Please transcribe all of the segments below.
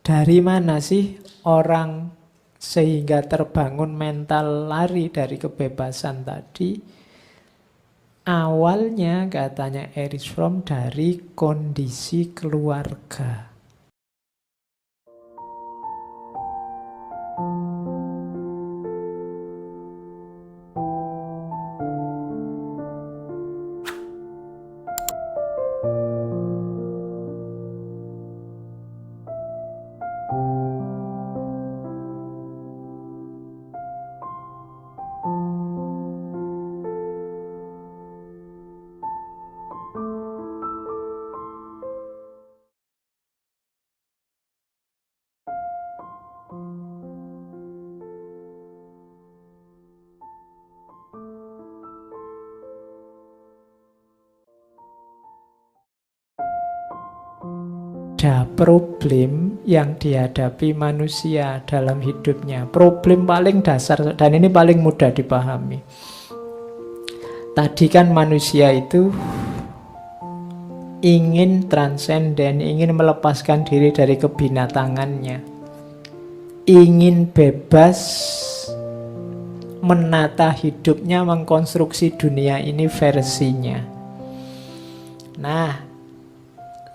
Dari mana sih orang sehingga terbangun mental lari dari kebebasan tadi? Awalnya katanya Erich Fromm dari kondisi keluarga. Ada problem yang dihadapi manusia dalam hidupnya. Problem paling dasar, dan ini paling mudah dipahami. Tadi kan manusia itu ingin transenden, ingin melepaskan diri dari kebinatangannya. Ingin bebas menata hidupnya, mengkonstruksi dunia ini versinya. Nah,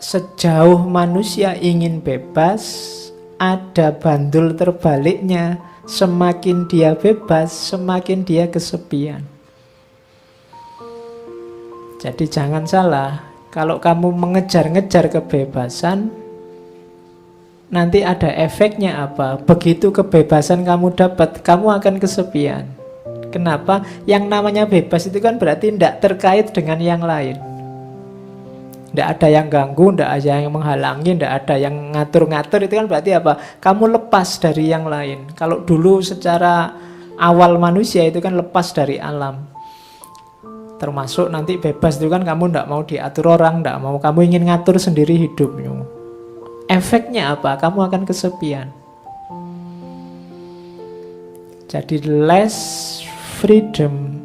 sejauh manusia ingin bebas, ada bandul terbaliknya. Semakin dia bebas, semakin dia kesepian. Jadi jangan salah, kalau kamu mengejar-ngejar kebebasan, nanti ada efeknya apa? Begitu kebebasan kamu dapat, kamu akan kesepian. Kenapa? Yang namanya bebas itu kan berarti tidak terkait dengan yang lain. Tidak ada yang ganggu, tidak ada yang menghalangi, tidak ada yang ngatur-ngatur. Itu kan berarti apa? Kamu lepas dari yang lain. Kalau dulu secara awal manusia itu kan lepas dari alam. Termasuk nanti bebas itu kan kamu tidak mau diatur orang, tidak mau, kamu ingin ngatur sendiri hidupmu. Efeknya apa? Kamu akan kesepian. Jadi less freedom,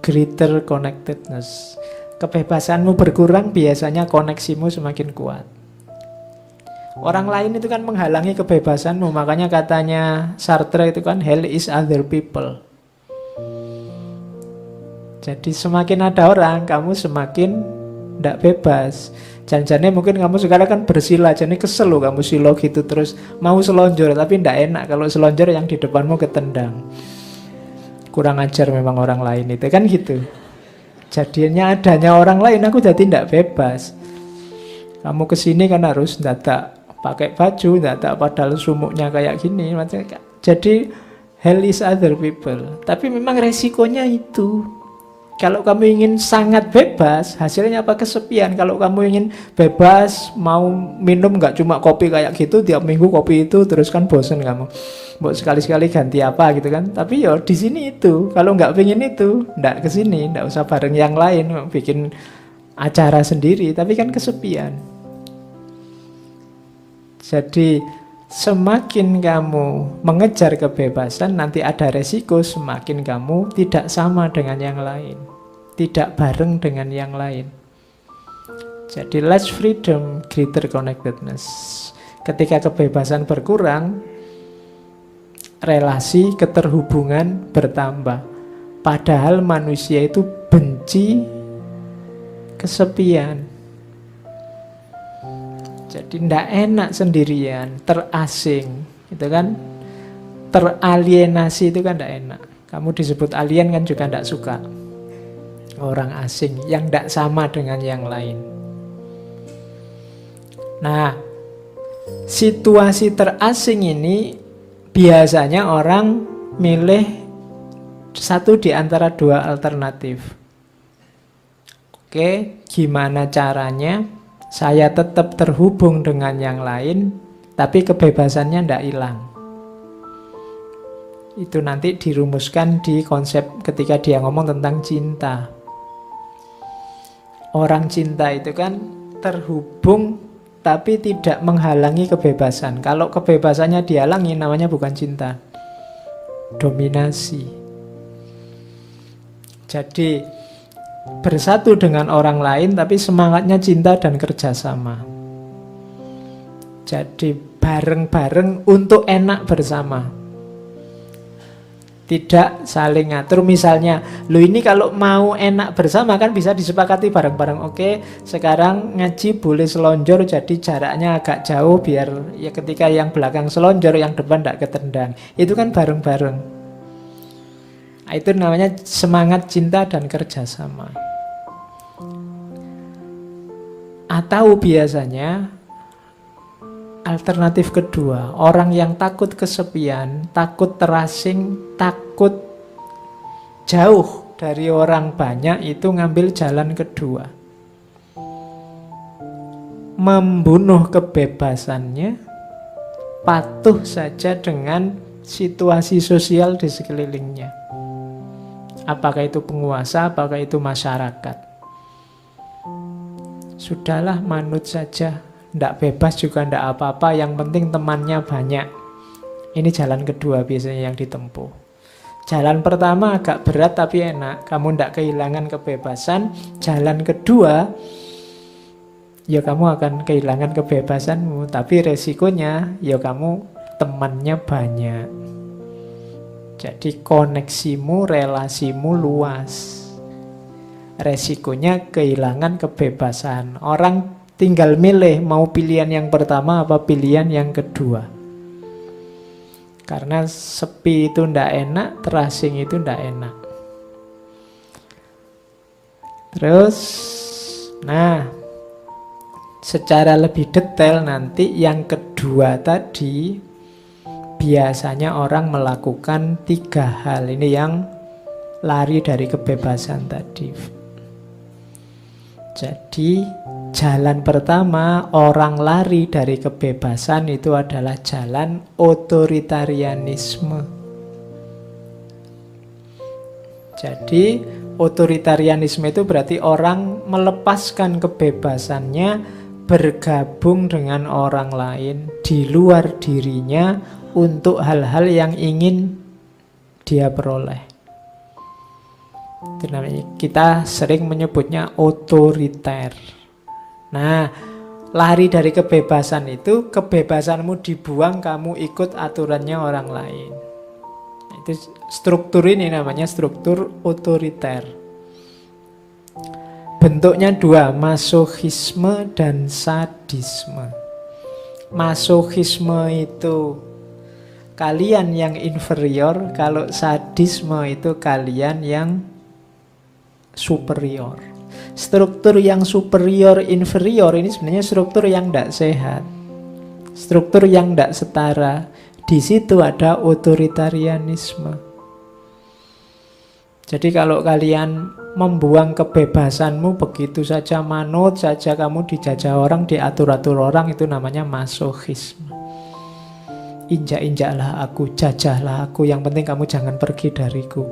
greater connectedness. Kebebasanmu berkurang, biasanya koneksimu semakin kuat. Orang lain itu kan menghalangi kebebasanmu. Makanya katanya Sartre itu kan hell is other people. Jadi semakin ada orang, kamu semakin tidak bebas. Jangan-jangan mungkin kamu sekarang kan bersila, jadi kesel loh kamu silo gitu terus. Mau selonjor, tapi tidak enak kalau selonjor yang di depanmu ketendang. Kurang ajar memang orang lain itu, kan gitu. Jadinya adanya orang lain, aku jadi tidak bebas. Kamu kesini kan harus dadak pakai baju, dadak padahal sumuknya kayak gini. Jadi hell is other people. Tapi memang resikonya itu. Kalau kamu ingin sangat bebas, hasilnya apa? Kesepian. Kalau kamu ingin bebas, mau minum nggak cuma kopi kayak gitu, tiap minggu kopi itu, terus kan bosen kamu. Mau sekali-sekali ganti apa gitu kan. Tapi ya di sini itu. Kalau nggak pengen itu, nggak kesini, nggak usah bareng yang lain, bikin acara sendiri. Tapi kan kesepian. Jadi semakin kamu mengejar kebebasan, nanti ada resiko semakin kamu tidak sama dengan yang lain, tidak bareng dengan yang lain. Jadi less freedom, greater connectedness. Ketika kebebasan berkurang, relasi keterhubungan bertambah. Padahal manusia itu benci kesepian. Jadi tidak enak sendirian, terasing, gitu kan? Teralienasi itu kan tidak enak. Kamu disebut alien kan juga tidak suka. Orang asing yang tidak sama dengan yang lain. Nah, situasi terasing ini biasanya orang milih satu di antara dua alternatif. Oke, gimana caranya saya tetap terhubung dengan yang lain, tapi kebebasannya tidak hilang. Itu nanti dirumuskan di konsep ketika dia ngomong tentang cinta. Orang cinta itu kan terhubung, tapi tidak menghalangi kebebasan. Kalau kebebasannya dihalangi, namanya bukan cinta. Dominasi. Jadi bersatu dengan orang lain, tapi semangatnya cinta dan kerjasama. Jadi bareng-bareng untuk enak bersama. Tidak saling ngatur. Misalnya, lu ini kalau mau enak bersama kan bisa disepakati bareng-bareng. Oke, sekarang ngaji boleh selonjor, jadi jaraknya agak jauh biar ya ketika yang belakang selonjor, yang depan tidak ketendang. Itu kan bareng-bareng. Nah, itu namanya semangat cinta dan kerjasama. Atau biasanya alternatif kedua, orang yang takut kesepian, takut terasing, takut jauh dari orang banyak, itu ngambil jalan kedua. Membunuh kebebasannya, patuh saja dengan situasi sosial di sekelilingnya. Apakah itu penguasa, apakah itu masyarakat. Sudahlah, manut saja. Nggak bebas juga nggak apa-apa, yang penting temannya banyak. Ini jalan kedua biasanya yang ditempuh. Jalan pertama agak berat tapi enak, kamu nggak kehilangan kebebasan. Jalan kedua, ya kamu akan kehilangan kebebasanmu, tapi resikonya ya kamu temannya banyak. Jadi koneksimu, relasimu luas. Resikonya kehilangan kebebasan. Orang tinggal milih mau pilihan yang pertama apa pilihan yang kedua. Karena sepi itu ndak enak, terasing itu ndak enak. Terus, nah, secara lebih detail nanti yang kedua tadi, biasanya orang melakukan 3 hal. Ini yang lari dari kebebasan tadi. Jadi jalan pertama orang lari dari kebebasan itu adalah jalan otoritarianisme. Jadi otoritarianisme itu berarti orang melepaskan kebebasannya, bergabung dengan orang lain di luar dirinya untuk hal-hal yang ingin dia peroleh. Itu namanya, kita sering menyebutnya otoriter. Nah, lari dari kebebasan itu, kebebasanmu dibuang, kamu ikut aturannya orang lain. Itu struktur ini namanya struktur otoriter. Bentuknya 2, masokisme dan sadisme. Masokisme itu kalian yang inferior, kalau sadisme itu kalian yang superior. Struktur yang superior inferior ini sebenarnya struktur yang tidak sehat, struktur yang tidak setara. Di situ ada otoritarianisme. Jadi kalau kalian membuang kebebasanmu begitu saja, manut saja, kamu dijajah orang, diatur-atur orang, itu namanya masokisme. Injak-injaklah aku, jajahlah aku, yang penting kamu jangan pergi dariku.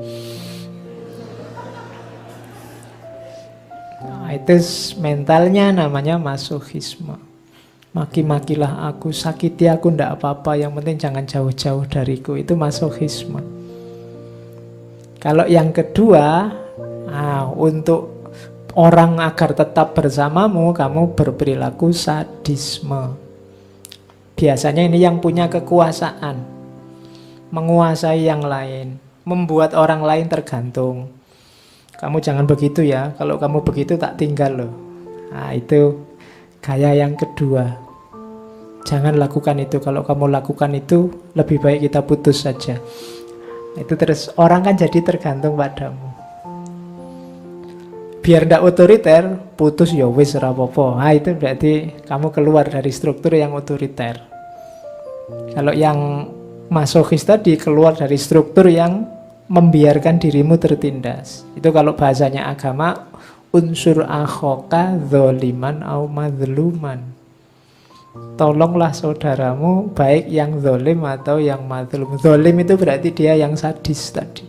Itu mentalnya namanya masokisme. Maki-makilah aku, sakiti aku, ndak apa-apa, yang penting jangan jauh-jauh dariku. Itu masokisme. Kalau yang kedua, untuk orang agar tetap bersamamu, kamu berperilaku sadisme. Biasanya ini yang punya kekuasaan, menguasai yang lain, membuat orang lain tergantung. Kamu jangan begitu ya, kalau kamu begitu tak tinggal loh. Nah, itu gaya yang kedua. Jangan lakukan itu, kalau kamu lakukan itu lebih baik kita putus saja. Itu terus orang kan jadi tergantung padamu. Biar ndak otoriter, putus ya wis ora apa-apa. Nah, itu berarti kamu keluar dari struktur yang otoriter. Kalau yang masokis tadi keluar dari struktur yang membiarkan dirimu tertindas. Itu kalau bahasanya agama, unsur akhoka dzaliman au madzluman. Tolonglah saudaramu baik yang zalim atau yang madzlum. Zalim itu berarti dia yang sadis tadi.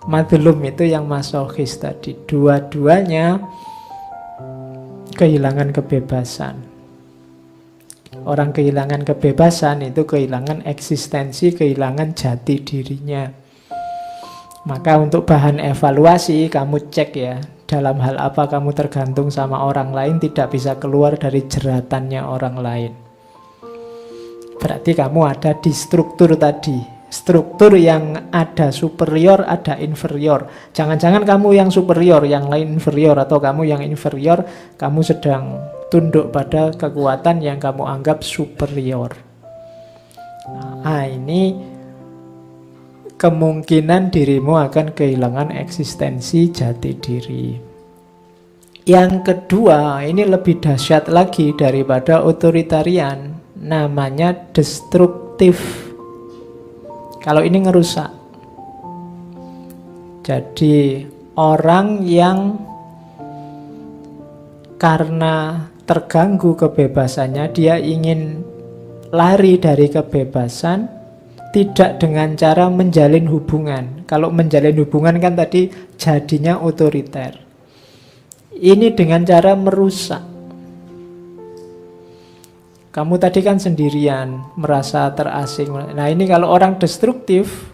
Madzlum itu yang masokis tadi. Dua-duanya kehilangan kebebasan. Orang kehilangan kebebasan itu kehilangan eksistensi, kehilangan jati dirinya. Maka untuk bahan evaluasi kamu cek ya, dalam hal apa kamu tergantung sama orang lain, tidak bisa keluar dari jeratannya orang lain. Berarti kamu ada di struktur tadi. Struktur yang ada superior, ada inferior. Jangan-jangan kamu yang superior, yang lain inferior, atau kamu yang inferior, kamu sedang tunduk pada kekuatan yang kamu anggap superior. Nah, ini kemungkinan dirimu akan kehilangan eksistensi jati diri. Yang kedua, ini lebih dahsyat lagi daripada otoritarian, namanya destruktif. Kalau ini ngerusak. Jadi orang yang karena terganggu kebebasannya, dia ingin lari dari kebebasan, tidak dengan cara menjalin hubungan. Kalau menjalin hubungan kan tadi jadinya otoriter. Ini dengan cara merusak. Kamu tadi kan sendirian, merasa terasing. Nah, ini kalau orang destruktif,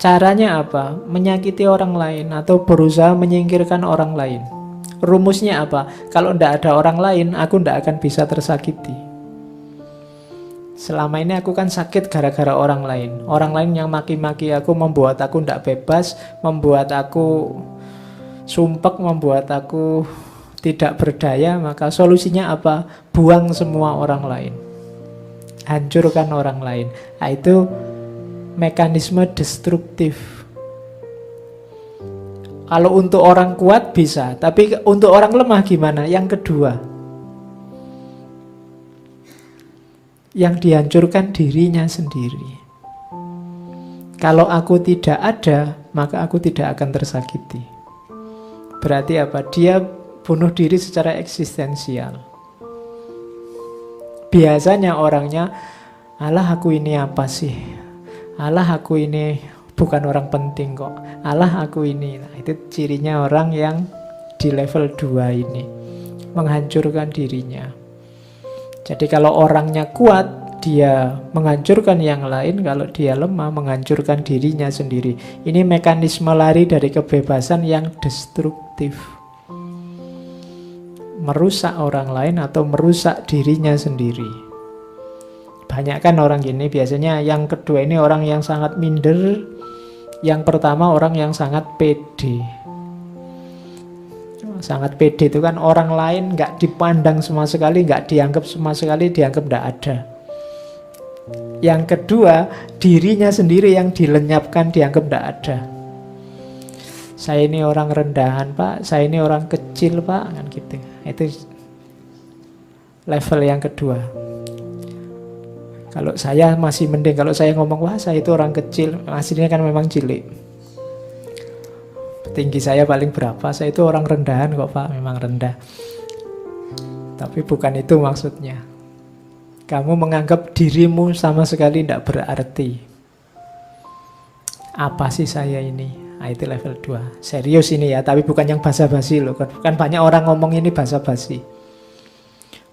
caranya apa? Menyakiti orang lain atau berusaha menyingkirkan orang lain. Rumusnya apa? Kalau tidak ada orang lain, aku tidak akan bisa tersakiti. Selama ini aku kan sakit gara-gara orang lain. Orang lain yang maki-maki aku, membuat aku tidak bebas, membuat aku sumpek, membuat aku tidak berdaya. Maka solusinya apa? Buang semua orang lain, hancurkan orang lain. Nah, itu mekanisme destruktif. Kalau untuk orang kuat bisa, tapi untuk orang lemah gimana? Yang kedua, yang dihancurkan dirinya sendiri. Kalau aku tidak ada, maka aku tidak akan tersakiti. Berarti apa? Dia bunuh diri secara eksistensial. Biasanya orangnya, alah aku ini apa sih? Alah aku ini bukan orang penting kok. Alah aku ini. Nah, itu cirinya orang yang di level 2 ini, menghancurkan dirinya. Jadi kalau orangnya kuat, dia menghancurkan yang lain. Kalau dia lemah, menghancurkan dirinya sendiri. Ini mekanisme lari dari kebebasan yang destruktif. Merusak orang lain atau merusak dirinya sendiri. Banyak kan orang gini, biasanya yang kedua ini orang yang sangat minder, yang pertama orang yang sangat pede. Sangat pede itu kan orang lain nggak dipandang sama sekali, nggak dianggap sama sekali, dianggap nggak ada. Yang kedua, dirinya sendiri yang dilenyapkan, dianggap nggak ada. Saya ini orang rendahan pak, saya ini orang kecil pak, kan gitu. Itu level yang kedua. Kalau saya masih mending, kalau saya ngomong wah saya itu orang kecil, aslinya kan memang cilik. Tinggi saya paling berapa, saya itu orang rendahan kok pak, memang rendah. Tapi bukan itu maksudnya. Kamu menganggap dirimu sama sekali tidak berarti. Apa sih saya ini? Nah, itu level 2. Serius ini ya, tapi bukan yang basa-basi loh. Kan banyak orang ngomong ini basa-basi.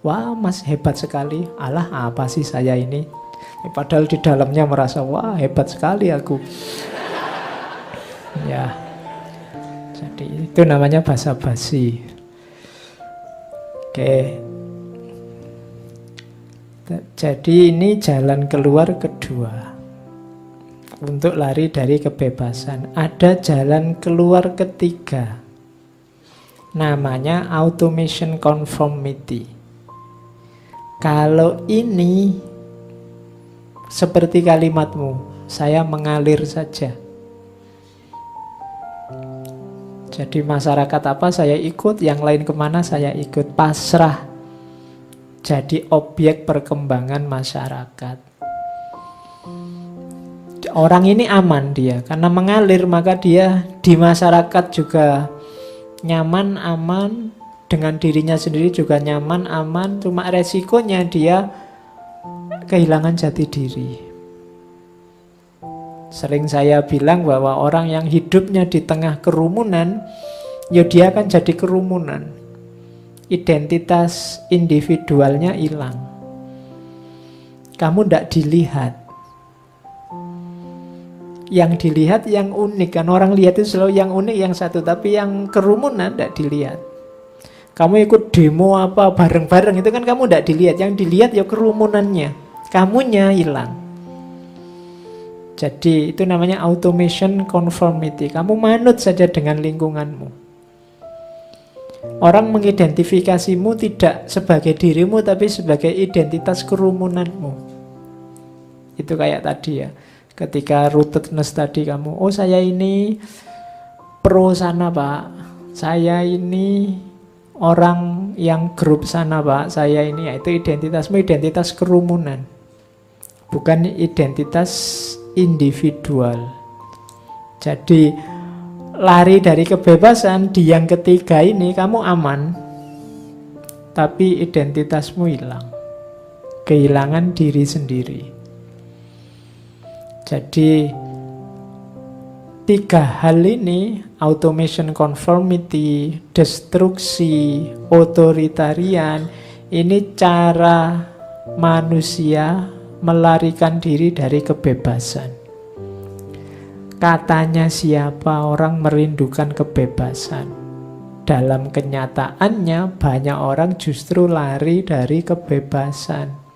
Wah, Mas hebat sekali. Alah, apa sih saya ini? Padahal di dalamnya merasa, wah hebat sekali aku. Ya. Jadi itu namanya basa-basi. Oke. Jadi ini jalan keluar kedua. Untuk lari dari kebebasan. Ada jalan keluar ketiga. Namanya automation conformity. Kalau ini seperti kalimatmu, saya mengalir saja. Jadi masyarakat apa saya ikut, yang lain kemana saya ikut, pasrah. Jadi objek perkembangan masyarakat. Orang ini aman dia, karena mengalir maka dia di masyarakat juga nyaman, aman, dengan dirinya sendiri juga nyaman, aman. Cuma resikonya dia kehilangan jati diri. Sering saya bilang bahwa orang yang hidupnya di tengah kerumunan, ya dia akan jadi kerumunan. Identitas individualnya hilang. Kamu tidak dilihat. Yang dilihat yang unik, kan orang lihat itu selalu yang unik, yang satu, tapi yang kerumunan tidak dilihat. Kamu ikut demo apa bareng-bareng itu kan kamu tidak dilihat, yang dilihat ya kerumunannya. kamunya hilang. Jadi itu namanya automation conformity. Kamu manut saja dengan lingkunganmu. Orang mengidentifikasimu tidak sebagai dirimu, tapi sebagai identitas kerumunanmu. Itu kayak tadi ya, ketika rootedness tadi kamu, oh saya ini pro sana Pak, saya ini orang yang grup sana Pak, saya ini, ya itu identitasmu, identitas kerumunan, bukan identitas individual. Jadi lari dari kebebasan di yang ketiga ini kamu aman, tapi identitasmu hilang, kehilangan diri sendiri. Jadi tiga hal ini, automation conformity, destruksi, otoritarian, ini cara manusia melarikan diri dari kebebasan. Katanya siapa orang merindukan kebebasan. Dalam kenyataannya banyak orang justru lari dari kebebasan.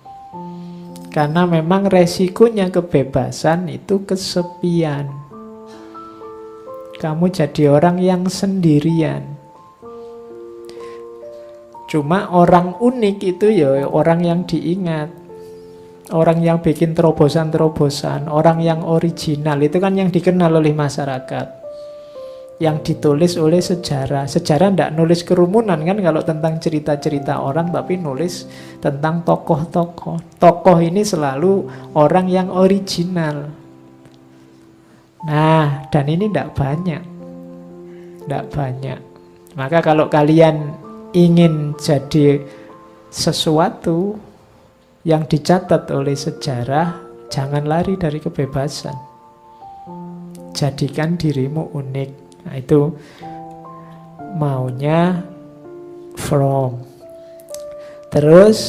Karena memang resikonya kebebasan itu kesepian. Kamu jadi orang yang sendirian. Cuma orang unik itu ya orang yang diingat. Orang yang bikin terobosan-terobosan, orang yang original, itu kan yang dikenal oleh masyarakat. Yang ditulis oleh sejarah. Sejarah tidak nulis kerumunan kan kalau tentang cerita-cerita orang, tapi nulis tentang tokoh-tokoh. Tokoh ini selalu orang yang original. Nah, dan ini tidak banyak. Tidak banyak. Maka kalau kalian ingin jadi sesuatu yang dicatat oleh sejarah, jangan lari dari kebebasan. Jadikan dirimu unik. Nah, itu maunya Fromm. Terus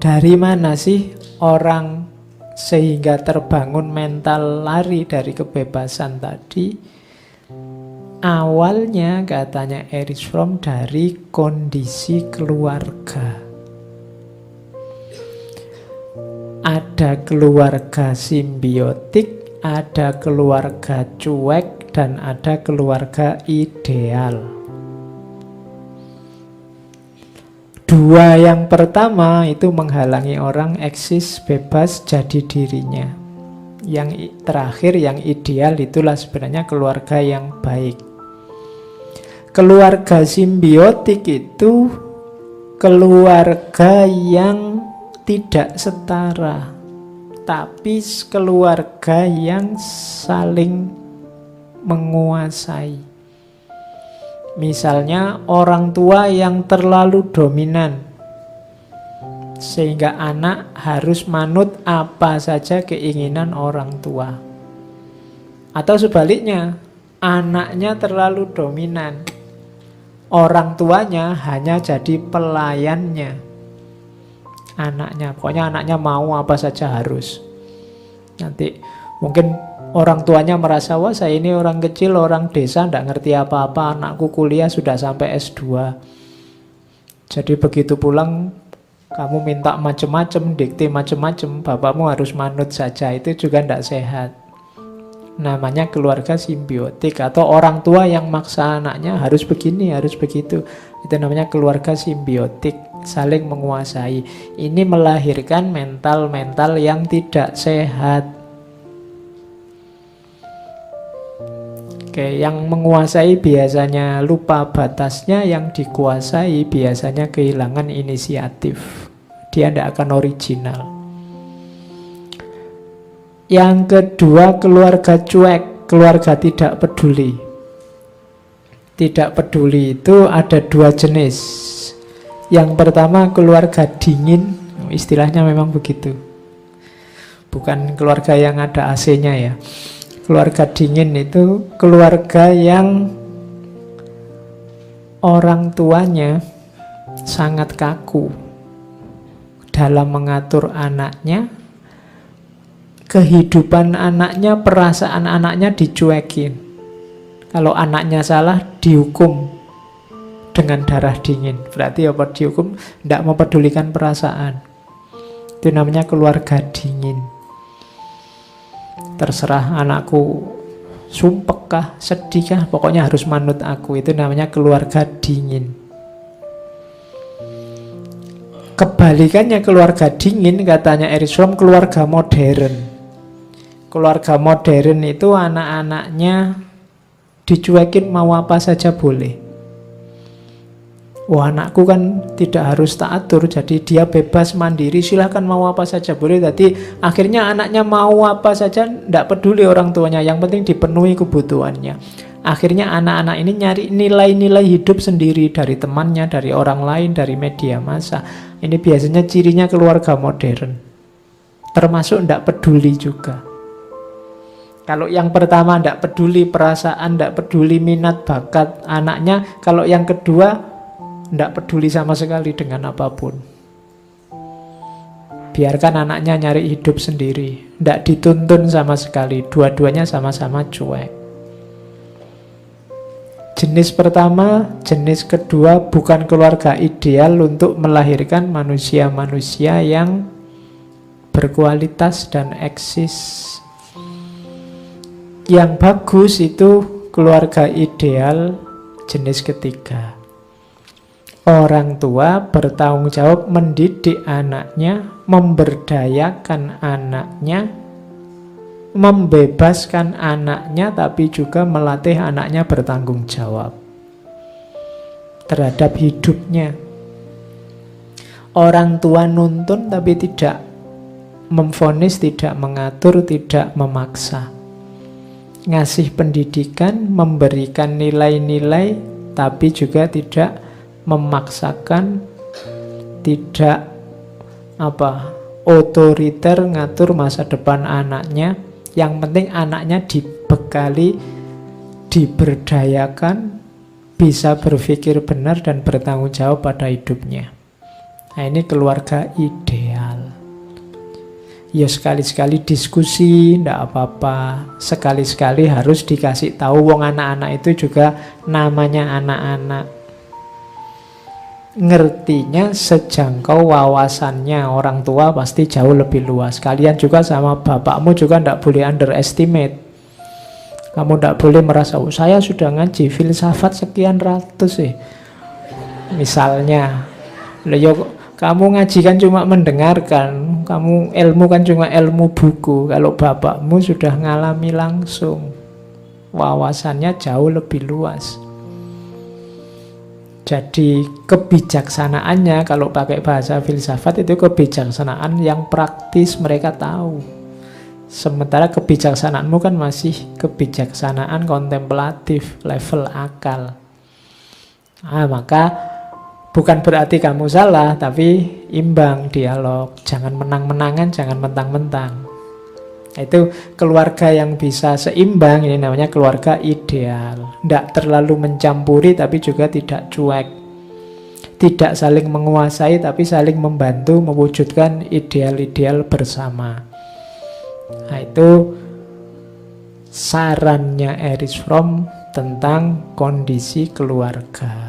dari mana sih orang sehingga terbangun mental lari dari kebebasan tadi? Awalnya katanya Erich Fromm dari kondisi keluarga. Ada keluarga simbiotik, ada keluarga cuek, dan ada keluarga ideal. Dua yang pertama itu menghalangi orang eksis bebas jadi dirinya. Yang terakhir, yang ideal, itulah sebenarnya keluarga yang baik. Keluarga simbiotik itu keluarga yang tidak setara, tapi keluarga yang saling menguasai. Misalnya orang tua yang terlalu dominan sehingga anak harus manut apa saja keinginan orang tua. Atau sebaliknya, anaknya terlalu dominan, orang tuanya hanya jadi pelayannya. Pokoknya anaknya mau apa saja harus. Nanti mungkin orang tuanya merasa, wah saya ini orang kecil, orang desa, tidak ngerti apa-apa, anakku kuliah sudah sampai S2. Jadi begitu pulang, kamu minta macam-macam, dikte macam-macam, bapakmu harus manut saja, itu juga tidak sehat. Namanya keluarga simbiotik, atau orang tua yang maksa anaknya harus begini, harus begitu. Itu namanya keluarga simbiotik, saling menguasai. Ini melahirkan mental-mental yang tidak sehat. Oke, yang menguasai biasanya lupa batasnya, yang dikuasai biasanya kehilangan inisiatif. Dia tidak akan original. Yang kedua, keluarga cuek, keluarga tidak peduli. Tidak peduli itu ada dua jenis. Yang pertama keluarga dingin, istilahnya memang begitu. Bukan keluarga yang ada AC-nya ya. Keluarga dingin itu keluarga yang orang tuanya sangat kaku dalam mengatur anaknya, kehidupan anaknya, perasaan anaknya dicuekin. Kalau anaknya salah dihukum dengan darah dingin. Berarti apa dihukum? Tidak mempedulikan perasaan. Itu namanya keluarga dingin. Terserah anakku sumpek kah, sedih kah, pokoknya harus manut aku. Itu namanya keluarga dingin. Kebalikannya keluarga dingin, katanya Erich Fromm, keluarga modern. Keluarga modern itu anak-anaknya dicuekin mau apa saja boleh. Wah, anakku kan tidak harus tak atur, jadi dia bebas mandiri, silahkan mau apa saja boleh. Jadi akhirnya anaknya mau apa saja, tidak peduli orang tuanya, yang penting dipenuhi kebutuhannya. Akhirnya anak-anak ini nyari nilai-nilai hidup sendiri dari temannya, dari orang lain, dari media massa. Ini biasanya cirinya keluarga modern. Termasuk tidak peduli juga. Kalau yang pertama tidak peduli perasaan, tidak peduli minat bakat anaknya. Kalau yang kedua tidak peduli sama sekali dengan apapun. Biarkan anaknya nyari hidup sendiri, tidak dituntun sama sekali. Dua-duanya sama-sama cuek. Jenis pertama, jenis kedua bukan keluarga ideal untuk melahirkan manusia-manusia yang berkualitas dan eksis. Yang bagus itu keluarga ideal jenis ketiga. Orang tua bertanggung jawab mendidik anaknya, memberdayakan anaknya, membebaskan anaknya, tapi juga melatih anaknya bertanggung jawab terhadap hidupnya. Orang tua nuntun tapi tidak memvonis, tidak mengatur, tidak memaksa. Ngasih pendidikan, memberikan nilai-nilai, tapi juga tidak memaksakan, tidak otoriter ngatur masa depan anaknya. Yang penting anaknya dibekali, diberdayakan, bisa berpikir benar dan bertanggung jawab pada hidupnya. Nah, ini keluarga ideal. Ya sekali-sekali diskusi, ndak apa-apa. Sekali-sekali harus dikasih tahu, wong anak-anak itu juga namanya anak-anak. Ngertinya sejangkau wawasannya. Orang tua pasti jauh lebih luas. Kalian juga sama bapakmu juga ndak boleh underestimate. Kamu ndak boleh merasa, oh, saya sudah ngaji filsafat sekian ratus misalnya. Kamu ngaji kan cuma mendengarkan, kamu ilmu kan cuma ilmu buku. Kalau bapakmu sudah ngalami langsung, wawasannya jauh lebih luas. Jadi kebijaksanaannya, kalau pakai bahasa filsafat, itu kebijaksanaan yang praktis mereka tahu. Sementara kebijaksanaanmu kan masih kebijaksanaan kontemplatif, level akal. Maka bukan berarti kamu salah, tapi imbang dialog. Jangan menang-menangan, jangan mentang-mentang. Itu keluarga yang bisa seimbang, ini namanya keluarga ideal. Tidak terlalu mencampuri tapi juga tidak cuek. Tidak saling menguasai tapi saling membantu mewujudkan ideal-ideal bersama. Nah, itu sarannya Erich Fromm tentang kondisi keluarga.